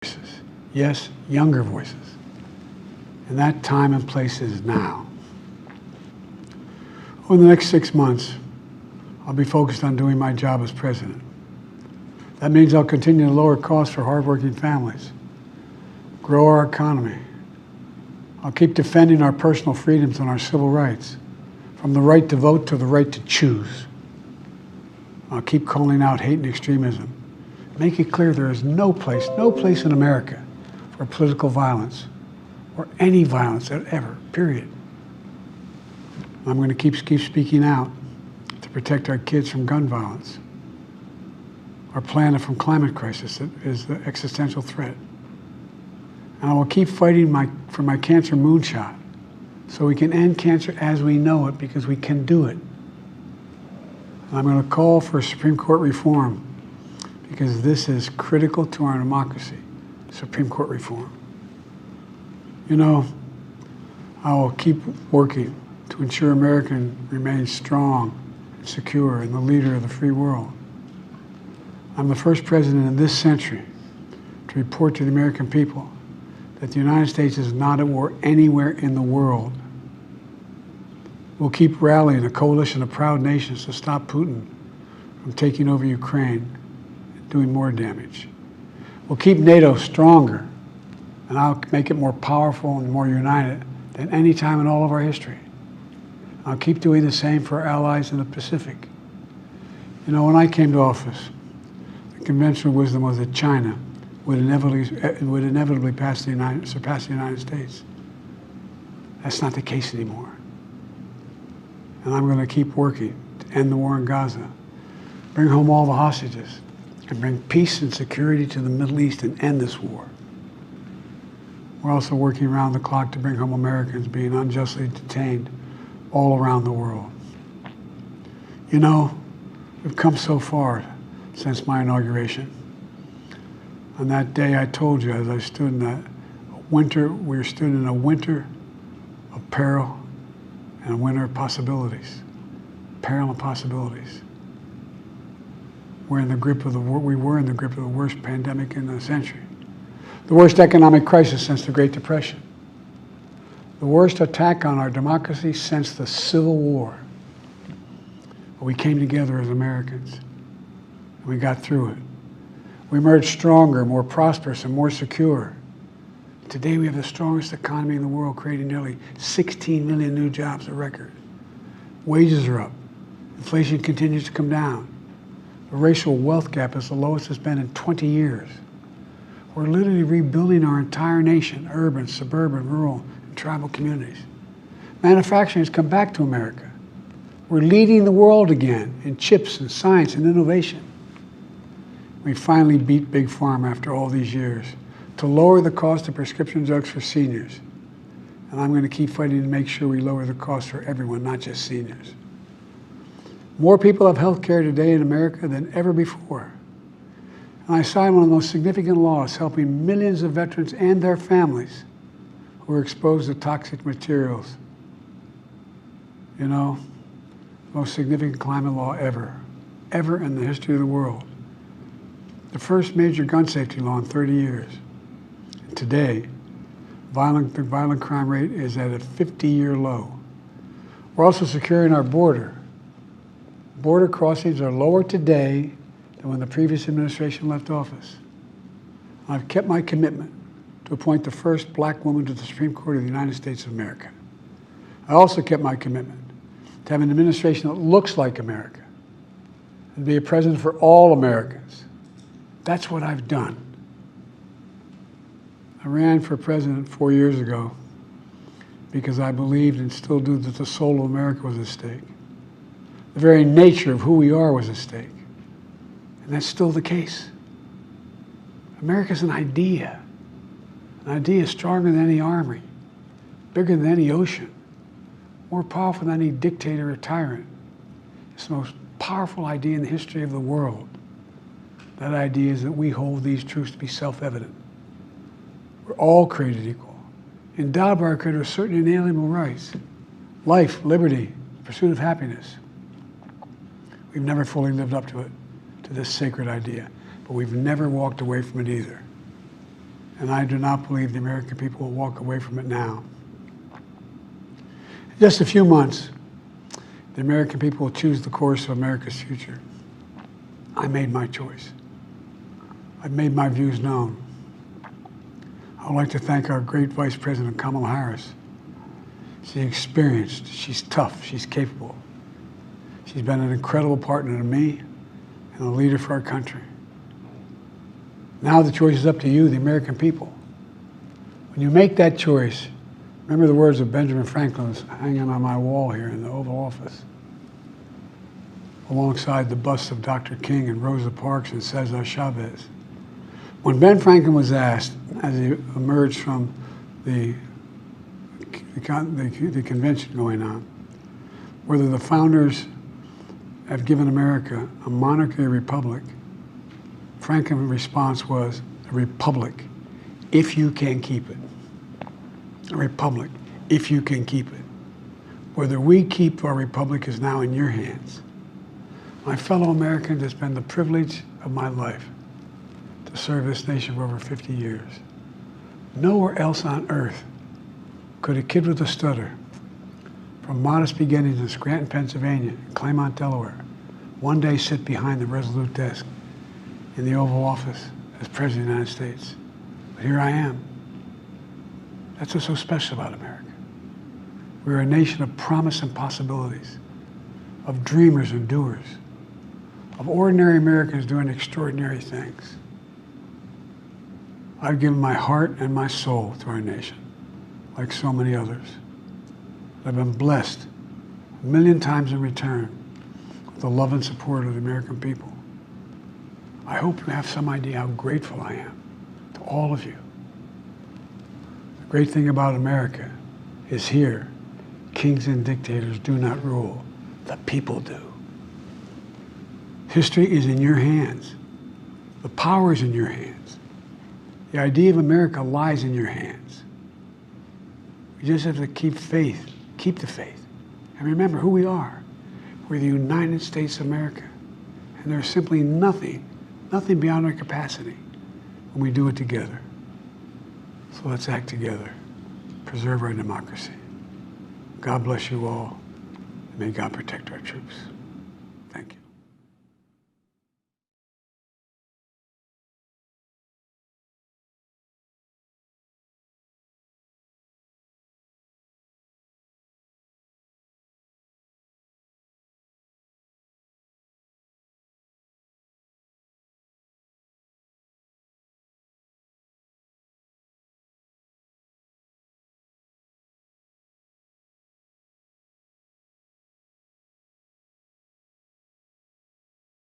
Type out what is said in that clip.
voices. Yes, younger voices. And that time and place is now. Over the next 6 months, I'll be focused on doing my job as president. That means I'll continue to lower costs for hardworking families, grow our economy. I'll keep defending our personal freedoms and our civil rights, from the right to vote to the right to choose. I'll keep calling out hate and extremism. Make it clear there is no place in America for political violence or any violence ever, period. I'm going to keep speaking out to protect our kids from gun violence, our planet from climate crisis that is the existential threat. And I will keep fighting for my cancer moonshot so we can end cancer as we know it, because we can do it. And I'm going to call for Supreme Court reform, because this is critical to our democracy, Supreme Court reform. You know, I will keep working to ensure America remains strong and secure and the leader of the free world. I'm the first president in this century to report to the American people that the United States is not at war anywhere in the world. We'll keep rallying a coalition of proud nations to stop Putin from taking over Ukraine and doing more damage. We'll keep NATO stronger, and I'll make it more powerful and more united than any time in all of our history. I'll keep doing the same for our allies in the Pacific. You know, when I came to office, the conventional wisdom was that China would inevitably surpass the United States. That's not the case anymore. And I'm going to keep working to end the war in Gaza, bring home all the hostages, and bring peace and security to the Middle East and end this war. We're also working around the clock to bring home Americans being unjustly detained all around the world. You know, we've come so far since my inauguration. On that day, I told you, as I stood in that winter, we stood in a winter of peril and a winter of possibilities. Peril and possibilities. We were in the grip of the worst pandemic in a century. The worst economic crisis since the Great Depression. The worst attack on our democracy since the Civil War. But we came together as Americans, and we got through it. We emerged stronger, more prosperous, and more secure. Today we have the strongest economy in the world, creating nearly 16 million new jobs, a record. Wages are up. Inflation continues to come down. The racial wealth gap is the lowest it's been in 20 years. We're literally rebuilding our entire nation, urban, suburban, rural, and tribal communities. Manufacturing has come back to America. We're leading the world again in chips and science and innovation. We finally beat Big Pharma after all these years to lower the cost of prescription drugs for seniors. And I'm going to keep fighting to make sure we lower the cost for everyone, not just seniors. More people have health care today in America than ever before. And I signed one of the most significant laws helping millions of veterans and their families who are exposed to toxic materials. You know, most significant climate law ever in the history of the world. The first major gun safety law in 30 years. And today, the violent crime rate is at a 50-year low. We're also securing our border. Border crossings are lower today than when the previous administration left office. I've kept my commitment to appoint the first black woman to the Supreme Court of the United States of America. I also kept my commitment to have an administration that looks like America and be a president for all Americans. That's what I've done. I ran for president 4 years ago because I believed and still do that the soul of America was at stake. The very nature of who we are was at stake. And that's still the case. America's an idea. An idea stronger than any army, bigger than any ocean, more powerful than any dictator or tyrant. It's the most powerful idea in the history of the world. That idea is that we hold these truths to be self-evident. We're all created equal, endowed by our Creator with certain inalienable rights: life, liberty, pursuit of happiness. We've never fully lived up to it, to this sacred idea, but we've never walked away from it either. and I do not believe the American people will walk away from it now. In just a few months, the American people will choose the course of America's future. I made my choice. I've made my views known. I would like to thank our great Vice President Kamala Harris. She's experienced, she's tough, she's capable. She's been an incredible partner to me and a leader for our country. Now the choice is up to you, the American people. When you make that choice, remember the words of Benjamin Franklin hanging on my wall here in the Oval Office, alongside the busts of Dr. King and Rosa Parks and Cesar Chavez. When Ben Franklin was asked, as he emerged from the convention going on, whether the founders have given America a monarchy or republic, Franklin's response was, a republic, if you can keep it. A republic, if you can keep it. Whether we keep our republic is now in your hands. My fellow Americans, it's been the privilege of my life to serve this nation for over 50 years. Nowhere else on earth could a kid with a stutter, from modest beginnings in Scranton, Pennsylvania, and Claymont, Delaware, one day sit behind the resolute desk in the Oval Office as President of the United States. But here I am. That's what's so special about America. We're a nation of promise and possibilities, of dreamers and doers, of ordinary Americans doing extraordinary things. I've given my heart and my soul to our nation, like so many others. I've been blessed a million times in return with the love and support of the American people. I hope you have some idea how grateful I am to all of you. The great thing about America is here, kings and dictators do not rule, the people do. History is in your hands. The power is in your hands. The idea of America lies in your hands. You just have to keep faith, keep the faith, and remember who we are. We're the United States of America, and there's simply nothing beyond our capacity when we do it together. So let's act together, preserve our democracy. God bless you all, and may God protect our troops. Thank you.